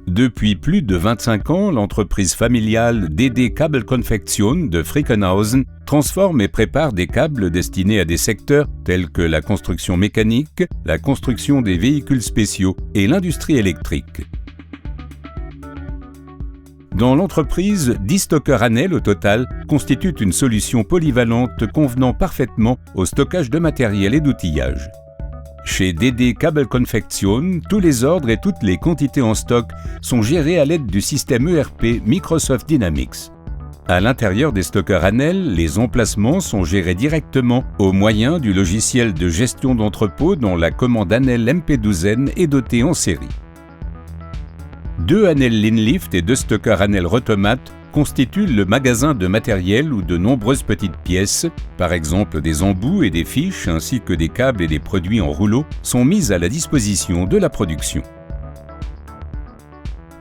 Depuis plus de 25 ans, l'entreprise familiale DD Kabelkonfektion de Frickenhausen transforme et prépare des câbles destinés à des secteurs tels que la construction mécanique, la construction des véhicules spéciaux et l'industrie électrique. Dans l'entreprise, 10 stockeurs Anel au total constituent une solution polyvalente convenant parfaitement au stockage de matériel et d'outillage. Chez DD Kabelkonfektion, tous les ordres et toutes les quantités en stock sont gérés à l'aide du système ERP Microsoft Dynamics. À l'intérieur des stockeurs Anel, les emplacements sont gérés directement au moyen du logiciel de gestion d'entrepôt dont la commande Anel MP12N est dotée en série. 2 Anel Linlift et 2 stockeurs Anel Rotomat constituent le magasin de matériel où de nombreuses petites pièces, par exemple des embouts et des fiches ainsi que des câbles et des produits en rouleau, sont mises à la disposition de la production.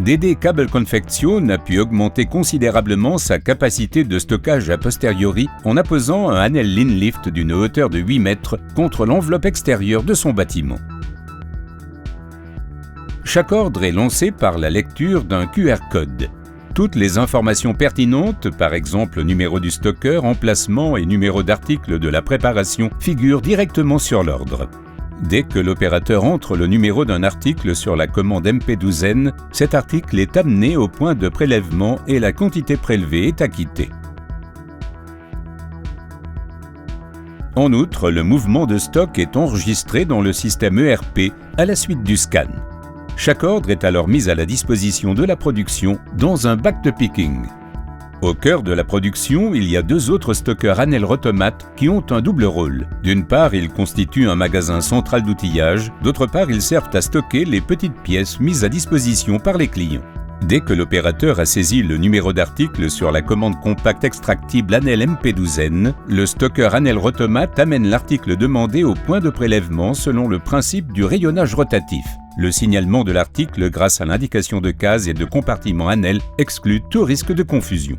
DD Kabelkonfektion a pu augmenter considérablement sa capacité de stockage a posteriori en apposant un Anel Linlift d'une hauteur de 8 mètres contre l'enveloppe extérieure de son bâtiment. Chaque ordre est lancé par la lecture d'un QR code. Toutes les informations pertinentes, par exemple numéro du stockeur, emplacement et numéro d'article de la préparation, figurent directement sur l'ordre. Dès que l'opérateur entre le numéro d'un article sur la commande MP12N, cet article est amené au point de prélèvement et la quantité prélevée est acquittée. En outre, le mouvement de stock est enregistré dans le système ERP à la suite du scan. Chaque ordre est alors mis à la disposition de la production dans un back de picking. Au cœur de la production, il y a 2 autres stockeurs Anel Rotomat qui ont un double rôle. D'une part, ils constituent un magasin central d'outillage, d'autre part, ils servent à stocker les petites pièces mises à disposition par les clients. Dès que l'opérateur a saisi le numéro d'article sur la commande compacte extractible Anel MP12N, le stockeur Anel Rotomat amène l'article demandé au point de prélèvement selon le principe du rayonnage rotatif. Le signalement de l'article grâce à l'indication de case et de compartiment Anel exclut tout risque de confusion.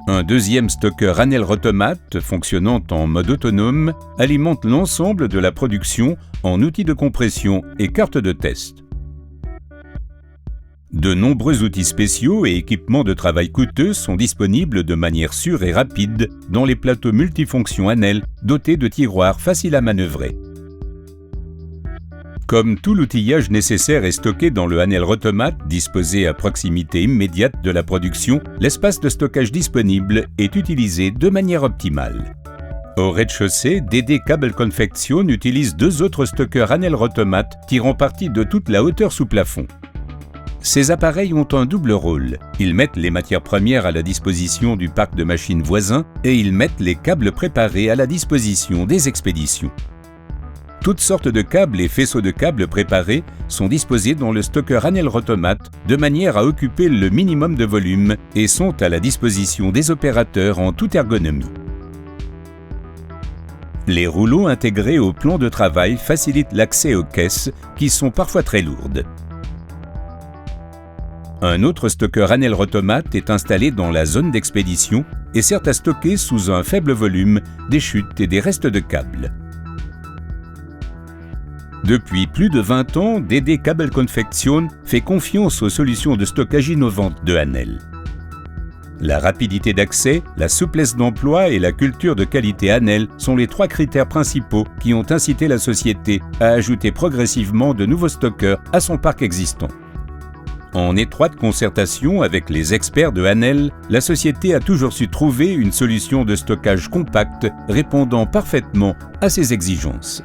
Un deuxième stockeur Anel Rotomat, fonctionnant en mode autonome, alimente l'ensemble de la production en outils de compression et cartes de test. De nombreux outils spéciaux et équipements de travail coûteux sont disponibles de manière sûre et rapide dans les plateaux multifonctions Anel dotés de tiroirs faciles à manœuvrer. Comme tout l'outillage nécessaire est stocké dans le Anel Rotomat, disposé à proximité immédiate de la production, l'espace de stockage disponible est utilisé de manière optimale. Au rez-de-chaussée, DD Kabelkonfektion utilise 2 autres stockeurs Anel Rotomat tirant parti de toute la hauteur sous plafond. Ces appareils ont un double rôle. Ils mettent les matières premières à la disposition du parc de machines voisin et ils mettent les câbles préparés à la disposition des expéditions. Toutes sortes de câbles et faisceaux de câbles préparés sont disposés dans le stockeur Anel Rotomat de manière à occuper le minimum de volume et sont à la disposition des opérateurs en toute ergonomie. Les rouleaux intégrés au plan de travail facilitent l'accès aux caisses qui sont parfois très lourdes. Un autre stockeur Anel Rotomat est installé dans la zone d'expédition et sert à stocker sous un faible volume des chutes et des restes de câbles. Depuis plus de 20 ans, DD Kabelkonfektion fait confiance aux solutions de stockage innovantes de Anel. La rapidité d'accès, la souplesse d'emploi et la culture de qualité Anel sont les 3 critères principaux qui ont incité la société à ajouter progressivement de nouveaux stockeurs à son parc existant. En étroite concertation avec les experts de Anel, la société a toujours su trouver une solution de stockage compacte répondant parfaitement à ses exigences.